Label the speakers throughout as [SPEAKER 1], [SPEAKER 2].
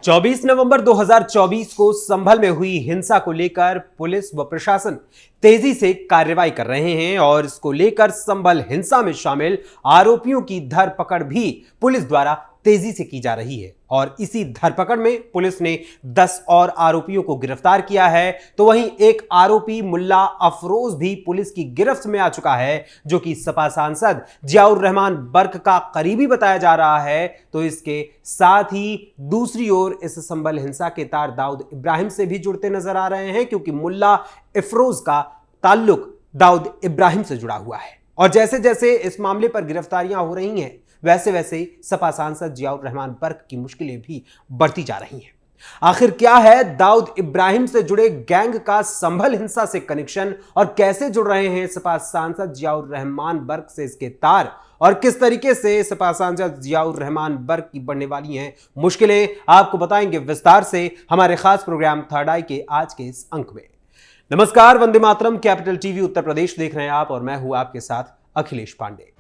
[SPEAKER 1] 24 नवंबर 2024 को संभल में हुई हिंसा को लेकर पुलिस व प्रशासन तेजी से कार्रवाई कर रहे हैं और इसको लेकर संभल हिंसा में शामिल आरोपियों की धरपकड़ भी पुलिस द्वारा तेजी से की जा रही है। और इसी धरपकड़ में पुलिस ने 10 और आरोपियों को गिरफ्तार किया है, तो वहीं एक आरोपी मुल्ला अफरोज भी पुलिस की गिरफ्त में आ चुका है, जो कि सपा सांसद जियाउर रहमान बर्क का करीबी बताया जा रहा है। तो इसके साथ ही दूसरी ओर इस संभल हिंसा के तार दाऊद इब्राहिम से भी जुड़ते नजर आ रहे हैं, क्योंकि मुल्ला अफरोज का ताल्लुक दाऊद इब्राहिम से जुड़ा हुआ है। और जैसे जैसे इस मामले पर गिरफ्तारियां हो रही हैं, वैसे वैसे सपा सांसद जियाउर रहमान बर्क की मुश्किलें भी बढ़ती जा रही हैं। आखिर क्या है दाऊद इब्राहिम से जुड़े गैंग का संभल हिंसा से कनेक्शन, और कैसे जुड़ रहे हैं सपा सांसद जियाउर रहमान बर्क से इसके तार, और किस तरीके से सपा सांसद जियाउर रहमान बर्क की बढ़ने वाली हैं मुश्किलें, आपको बताएंगे विस्तार से हमारे खास प्रोग्राम थर्ड आई के आज के इस अंक में। नमस्कार, वंदे मातरम, कैपिटल टीवी उत्तर प्रदेश देख रहे हैं आप, और मैं हूं आपके साथ अखिलेश पांडे।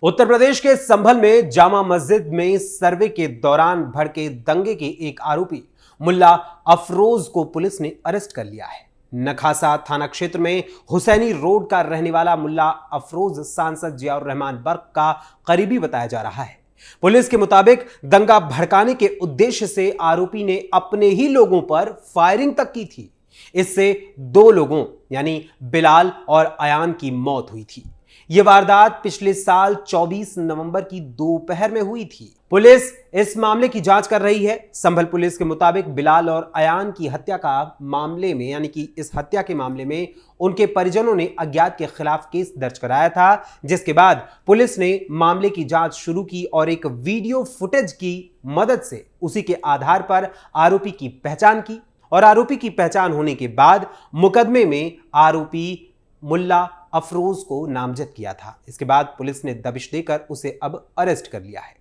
[SPEAKER 1] उत्तर प्रदेश के संभल में जामा मस्जिद में सर्वे के दौरान भड़के दंगे के एक आरोपी मुल्ला अफरोज को पुलिस ने अरेस्ट कर लिया है। नखासा थाना क्षेत्र में हुसैनी रोड का रहने वाला मुल्ला अफरोज सांसद जियाउर रहमान बर्क का करीबी बताया जा रहा है। पुलिस के मुताबिक दंगा भड़काने के उद्देश्य से आरोपी ने अपने ही लोगों पर फायरिंग तक की थी। इससे 2 लोगों यानी बिलाल और अयान की मौत हुई थी। यह वारदात पिछले साल 24 नवंबर की दोपहर में हुई थी। पुलिस इस मामले की जांच कर रही है। संभल पुलिस के मुताबिक बिलाल और अयान की हत्या का मामले में यानी कि इस हत्या के मामले में उनके परिजनों ने अज्ञात के खिलाफ केस दर्ज कराया था, जिसके बाद पुलिस ने मामले की जांच शुरू की और एक वीडियो फुटेज की मदद से उसी के आधार पर आरोपी की पहचान की। और आरोपी की पहचान होने के बाद मुकदमे में आरोपी मुल्ला अफरोज को नामजद किया था। इसके बाद पुलिस ने दबिश देकर उसे अब अरेस्ट कर लिया है।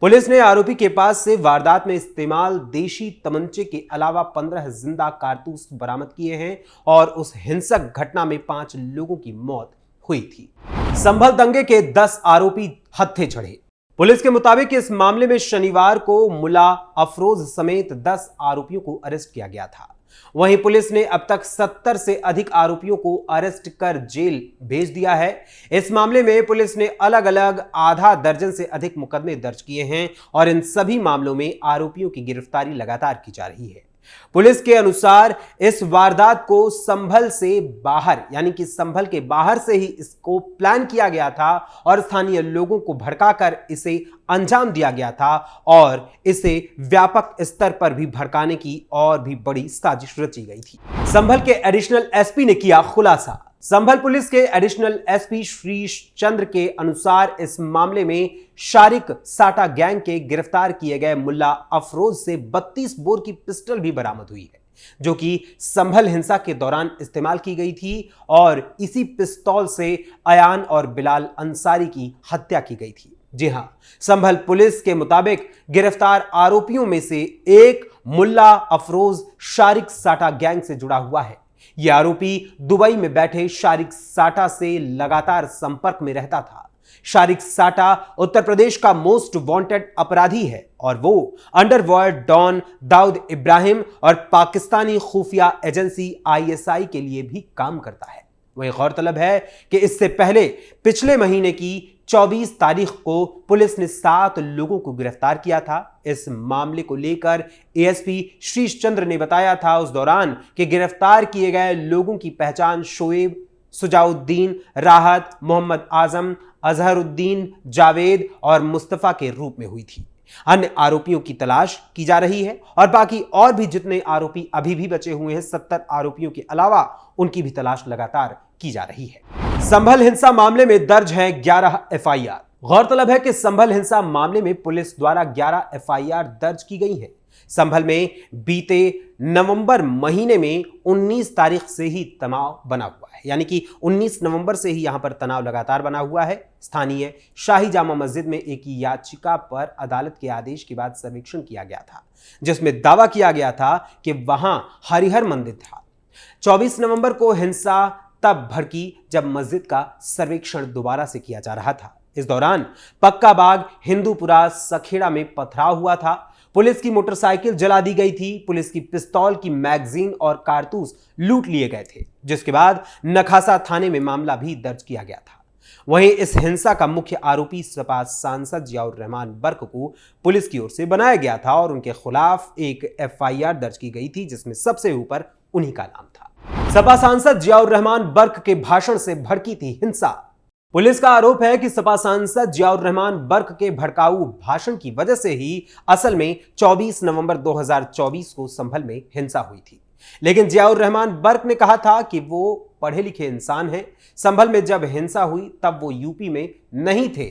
[SPEAKER 1] पुलिस ने आरोपी के पास से वारदात में इस्तेमाल देशी तमंचे के अलावा 15 जिंदा कारतूस बरामद किए हैं और उस हिंसक घटना में 5 लोगों की मौत हुई थी। संभल दंगे के 10 आरोपी हत्थे चढ़े। पुलिस के मुताबिक इस मामले में शनिवार को मुल्ला अफरोज समेत 10 आरोपियों को अरेस्ट किया गया था। वहीं पुलिस ने अब तक 70 से अधिक आरोपियों को अरेस्ट कर जेल भेज दिया है। इस मामले में पुलिस ने अलग अलग आधा दर्जन से अधिक मुकदमे दर्ज किए हैं और इन सभी मामलों में आरोपियों की गिरफ्तारी लगातार की जा रही है। पुलिस के अनुसार इस वारदात को संभल से बाहर यानी कि संभल के बाहर से ही इसको प्लान किया गया था और स्थानीय लोगों को भड़काकर इसे अंजाम दिया गया था और इसे व्यापक स्तर पर भी भड़काने की और भी बड़ी साजिश रची गई थी। संभल के एडिशनल एसपी ने किया खुलासा। संभल पुलिस के एडिशनल एसपी श्रीश चंद्र के अनुसार इस मामले में शारिक साटा गैंग के गिरफ्तार किए गए मुल्ला अफरोज से 32 बोर की पिस्टल भी बरामद हुई है, जो कि संभल हिंसा के दौरान इस्तेमाल की गई थी और इसी पिस्तौल से अयान और बिलाल अंसारी की हत्या की गई थी। जी हां, संभल पुलिस के मुताबिक गिरफ्तार आरोपियों में से एक मुल्ला अफरोज शारिक साटा गैंग से जुड़ा हुआ है। यह आरोपी दुबई में बैठे शारिक साटा से लगातार संपर्क में रहता था। शारिक साटा उत्तर प्रदेश का मोस्ट वांटेड अपराधी है और वो अंडरवर्ल्ड डॉन दाऊद इब्राहिम और पाकिस्तानी खुफिया एजेंसी ISI के लिए भी काम करता है। वही गौरतलब है कि इससे पहले पिछले महीने की 24 तारीख को पुलिस ने 7 लोगों को गिरफ्तार किया था। इस मामले को लेकर ASP श्रीश चंद्र ने बताया था उस दौरान कि गिरफ्तार किए गए लोगों की पहचान शोएब, सुजाउद्दीन, राहत, मोहम्मद आजम, अजहरुद्दीन, जावेद और मुस्तफा के रूप में हुई थी। अन्य आरोपियों की तलाश की जा रही है और बाकी और भी जितने आरोपी अभी भी बचे हुए हैं 70 आरोपियों के अलावा उनकी भी तलाश लगातार की जा रही है। संभल हिंसा मामले में दर्ज है 11 FIR। गौरतलब है कि संभल हिंसा मामले में पुलिस द्वारा 11 FIR दर्ज की गई है। संभल में बीते नवंबर महीने में 19 तारीख से ही तनाव बना हुआ है, यानी कि 19 नवंबर से ही यहां पर तनाव लगातार बना हुआ है। स्थानीय शाही जामा मस्जिद में एक याचिका पर अदालत के आदेश के बाद सर्वेक्षण किया गया था, जिसमें दावा किया गया था कि वहां हरिहर मंदिर था। 24 नवंबर को हिंसा तब भड़की जब मस्जिद का सर्वेक्षण दोबारा से किया जा रहा था। इस दौरान पक्का बाग, हिंदूपुरा, सखेड़ा में पथराव हुआ था। पुलिस की मोटरसाइकिल जला दी गई थी। पुलिस की पिस्तौल की मैगजीन और कारतूस लूट लिए गए थे, जिसके बाद नखासा थाने में मामला भी दर्ज किया गया था। वहीं इस हिंसा का मुख्य आरोपी सपा सांसद जियाउर रहमान बर्क को पुलिस की ओर से बनाया गया था और उनके खिलाफ एक एफआईआर दर्ज की गई थी, जिसमें सबसे ऊपर उन्हीं का नाम था। सपा सांसद जियाउर रहमान बर्क के भाषण से भड़की थी हिंसा। पुलिस का आरोप है कि सपा सांसद जियाउर रहमान बर्क के भड़काऊ भाषण की वजह से ही असल में 24 नवंबर 2024 को संभल में हिंसा हुई थी। लेकिन जियाउर रहमान बर्क ने कहा था कि वो पढ़े लिखे इंसान हैं। संभल में जब हिंसा हुई तब वो यूपी में नहीं थे।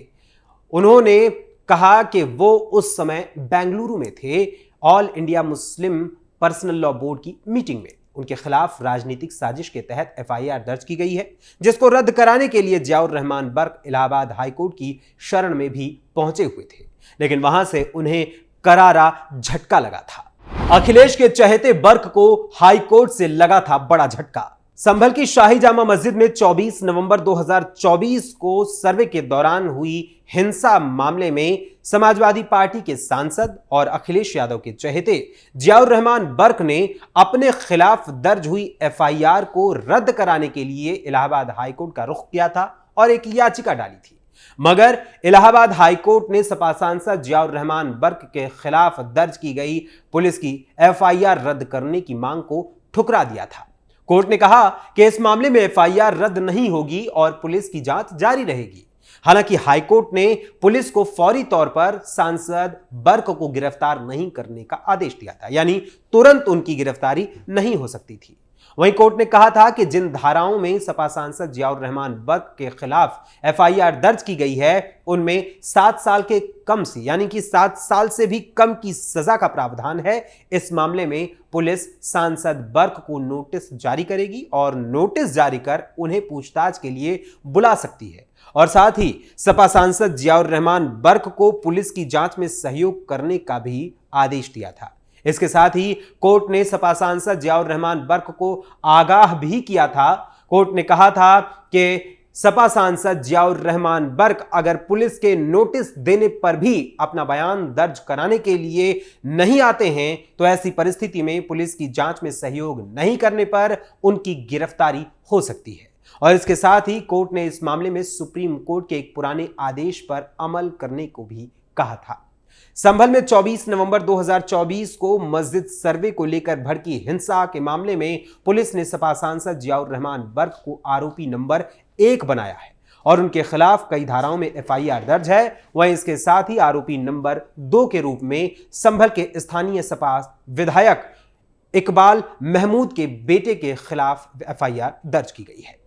[SPEAKER 1] उन्होंने कहा कि वो उस समय बेंगलुरु में थे, all India Muslim personal law board की मीटिंग में। उनके खिलाफ राजनीतिक साजिश के तहत एफआईआर दर्ज की गई है, जिसको रद्द कराने के लिए जियाउर रहमान बर्क इलाहाबाद हाईकोर्ट की शरण में भी पहुंचे हुए थे, लेकिन वहां से उन्हें करारा झटका लगा था। अखिलेश के चहेते बर्क को हाईकोर्ट से लगा था बड़ा झटका। संभल की शाही जामा मस्जिद में 24 नवंबर 2024 को सर्वे के दौरान हुई हिंसा मामले में समाजवादी पार्टी के सांसद और अखिलेश यादव के चहेते जियाउर रहमान बर्क ने अपने खिलाफ दर्ज हुई एफआईआर को रद्द कराने के लिए इलाहाबाद हाईकोर्ट का रुख किया था और एक याचिका डाली थी, मगर इलाहाबाद हाईकोर्ट ने सपा सांसद जियाउर रहमान बर्क के खिलाफ दर्ज की गई पुलिस की एफआईआर रद्द करने की मांग को ठुकरा दिया था। कोर्ट ने कहा कि इस मामले में एफआईआर रद्द नहीं होगी और पुलिस की जांच जारी रहेगी। हालांकि हाईकोर्ट ने पुलिस को फौरी तौर पर सांसद बर्क को गिरफ्तार नहीं करने का आदेश दिया था, यानी तुरंत उनकी गिरफ्तारी नहीं हो सकती थी। वहीं कोर्ट ने कहा था कि जिन धाराओं में सपा सांसद जियाउर रहमान बर्क के खिलाफ एफआईआर दर्ज की गई है, उनमें 7 साल के कम से यानी कि 7 साल से भी कम की सजा का प्रावधान है। इस मामले में पुलिस सांसद बर्क को नोटिस जारी करेगी और नोटिस जारी कर उन्हें पूछताछ के लिए बुला सकती है और साथ ही सपा सांसद जियाउर रहमान बर्क को पुलिस की जांच में सहयोग करने का भी आदेश दिया था। इसके साथ ही कोर्ट ने सपा सांसद जियाउर रहमान बर्क को आगाह भी किया था। कोर्ट ने कहा था कि सपा सांसद जियाउर रहमान बर्क अगर पुलिस के नोटिस देने पर भी अपना बयान दर्ज कराने के लिए नहीं आते हैं तो ऐसी परिस्थिति में पुलिस की जांच में सहयोग नहीं करने पर उनकी गिरफ्तारी हो सकती है। और इसके साथ ही कोर्ट ने इस मामले में सुप्रीम कोर्ट के एक पुराने आदेश पर अमल करने को भी कहा था। संभल में 24 नवंबर 2024 को मस्जिद सर्वे को लेकर भड़की हिंसा के मामले में पुलिस ने सपा सांसद जियाउर रहमान बर्क को आरोपी नंबर 1 बनाया है और उनके खिलाफ कई धाराओं में एफआईआर दर्ज है। वहीं इसके साथ ही आरोपी नंबर 2 के रूप में संभल के स्थानीय सपा विधायक इकबाल महमूद के बेटे के खिलाफ एफआईआर दर्ज की गई है।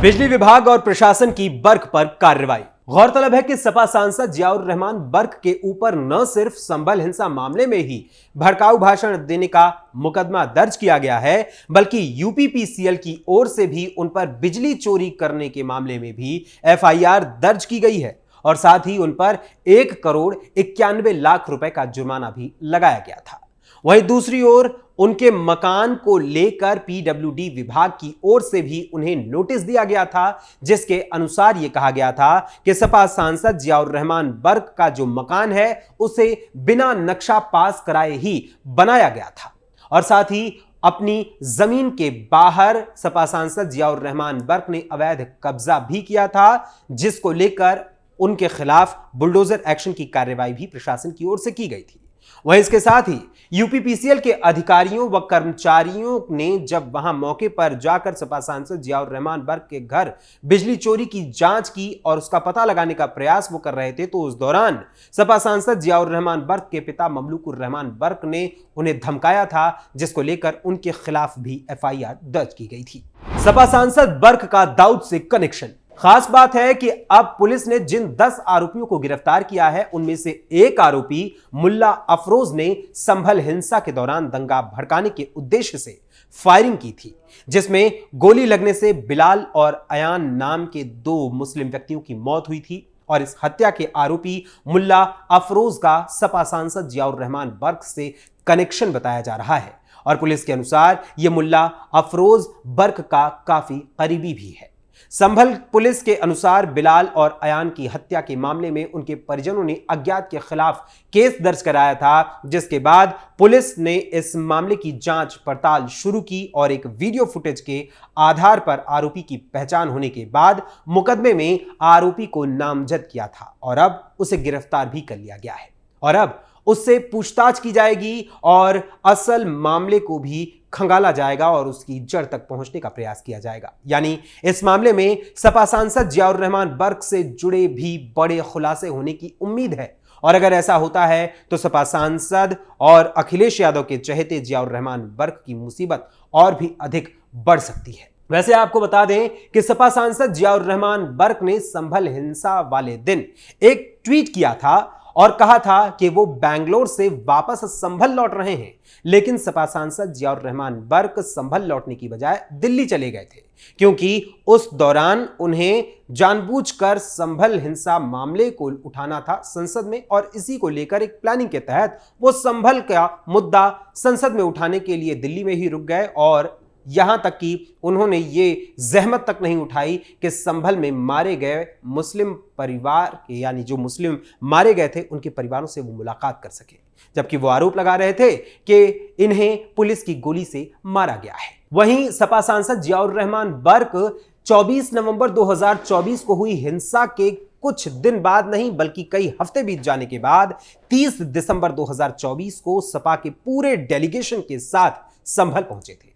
[SPEAKER 1] बिजली विभाग और प्रशासन की बर्क पर कार्रवाई। गौरतलब है कि सपा सांसद जियाउर रहमान बर्क के ऊपर न सिर्फ संभल हिंसा मामले में ही भड़काऊ भाषण देने का मुकदमा दर्ज किया गया है, बल्कि यूपीपीसीएल की ओर से भी उन पर बिजली चोरी करने के मामले में भी एफआईआर दर्ज की गई है और साथ ही उन पर 1 करोड़ 91 लाख रुपए का जुर्माना भी लगाया गया था। वहीं दूसरी ओर उनके मकान को लेकर पीडब्ल्यूडी विभाग की ओर से भी उन्हें नोटिस दिया गया था, जिसके अनुसार यह कहा गया था कि सपा सांसद जियाउर रहमान बर्क का जो मकान है उसे बिना नक्शा पास कराए ही बनाया गया था और साथ ही अपनी जमीन के बाहर सपा सांसद जियाउर रहमान बर्क ने अवैध कब्जा भी किया था, जिसको लेकर उनके खिलाफ बुलडोजर एक्शन की कार्रवाई भी प्रशासन की ओर से की गई थी। वहीं इसके साथ ही यूपीपीसीएल के अधिकारियों व कर्मचारियों ने जब वहां मौके पर जाकर सपा सांसद जियाउर रहमान बर्क के घर बिजली चोरी की जांच की और उसका पता लगाने का प्रयास वो कर रहे थे, तो उस दौरान सपा सांसद जियाउर रहमान बर्क के पिता ममलूकुर रहमान बर्क ने उन्हें धमकाया था, जिसको लेकर उनके खिलाफ भी एफआईआर दर्ज की गई थी। सपा सांसद बर्क का दाऊद से कनेक्शन। खास बात है कि अब पुलिस ने जिन 10 आरोपियों को गिरफ्तार किया है, उनमें से एक आरोपी मुल्ला अफरोज ने संभल हिंसा के दौरान दंगा भड़काने के उद्देश्य से फायरिंग की थी, जिसमें गोली लगने से बिलाल और अयान नाम के 2 मुस्लिम व्यक्तियों की मौत हुई थी। और इस हत्या के आरोपी मुल्ला अफरोज का सपा सांसद जियाउर रहमान बर्क से कनेक्शन बताया जा रहा है और पुलिस के अनुसार यह मुल्ला अफरोज बर्क का काफी करीबी भी है। संभल पुलिस के अनुसार बिलाल और अयान की हत्या के मामले में उनके परिजनों ने अज्ञात के खिलाफ केस दर्ज कराया था, जिसके बाद पुलिस ने इस मामले की जांच पड़ताल शुरू की और एक वीडियो फुटेज के आधार पर आरोपी की पहचान होने के बाद मुकदमे में आरोपी को नामजद किया था और अब उसे गिरफ्तार भी कर लिया गया है और अब उससे पूछताछ की जाएगी और असल मामले को भी खंगाला जाएगा और उसकी जड़ तक पहुंचने का प्रयास किया जाएगा। यानी इस मामले में सपा सांसद जियाउर रहमान बर्क से जुड़े भी बड़े खुलासे होने की उम्मीद है और अगर ऐसा होता है तो सपा सांसद और अखिलेश यादव के चहेते जियाउर रहमान बर्क की मुसीबत और भी अधिक बढ़ सकती है। वैसे आपको बता दें कि सपा सांसद जियाउर रहमान बर्क ने संभल हिंसा वाले दिन एक ट्वीट किया था और कहा था कि वो बैंगलोर से वापस संभल लौट रहे हैं, लेकिन सपा सांसद जियाउर रहमान बर्क संभल लौटने की बजाय दिल्ली चले गए थे क्योंकि उस दौरान उन्हें जानबूझकर संभल हिंसा मामले को उठाना था संसद में और इसी को लेकर एक प्लानिंग के तहत वो संभल का मुद्दा संसद में उठाने के लिए दिल्ली में ही रुक गए और यहां तक कि उन्होंने ये जहमत तक नहीं उठाई कि संभल में मारे गए मुस्लिम परिवार के यानी जो मुस्लिम मारे गए थे उनके परिवारों से वो मुलाकात कर सके, जबकि वो आरोप लगा रहे थे कि इन्हें पुलिस की गोली से मारा गया है। वहीं सपा सांसद जियाउर रहमान बर्क 24 नवंबर 2024 को हुई हिंसा के कुछ दिन बाद नहीं बल्कि कई हफ्ते बीत जाने के बाद 30 दिसंबर 2024 को सपा के पूरे डेलीगेशन के साथ संभल पहुंचे थे।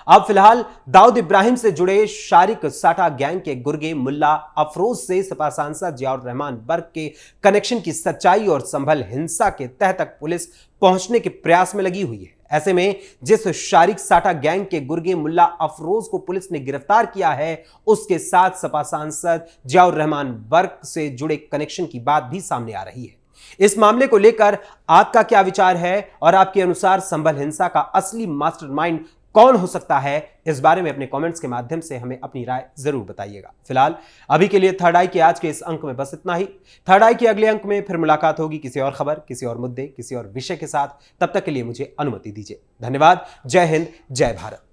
[SPEAKER 1] अब फिलहाल दाऊद इब्राहिम से जुड़े शारिक साटा गैंग के गुर्गे मुल्ला अफरोज से सपा सांसद जियाउर रहमान बर्क के कनेक्शन की सच्चाई और संभल हिंसा के तह तक पुलिस पहुंचने के प्रयास में लगी हुई है। ऐसे में जिस शारिक साटा गैंग के गुर्गे मुल्ला अफरोज को पुलिस ने गिरफ्तार किया है उसके साथ सपा सांसद जियाउर रहमान बर्क से जुड़े कनेक्शन की बात भी सामने आ रही है। इस मामले को लेकर आपका क्या विचार है और आपके अनुसार संभल हिंसा का असली मास्टरमाइंड कौन हो सकता है, इस बारे में अपने कमेंट्स के माध्यम से हमें अपनी राय जरूर बताइएगा। फिलहाल अभी के लिए थर्ड आई के आज के इस अंक में बस इतना ही। थर्ड आई के अगले अंक में फिर मुलाकात होगी किसी और खबर, किसी और मुद्दे, किसी और विषय के साथ। तब तक के लिए मुझे अनुमति दीजिए। धन्यवाद। जय हिंद, जय भारत।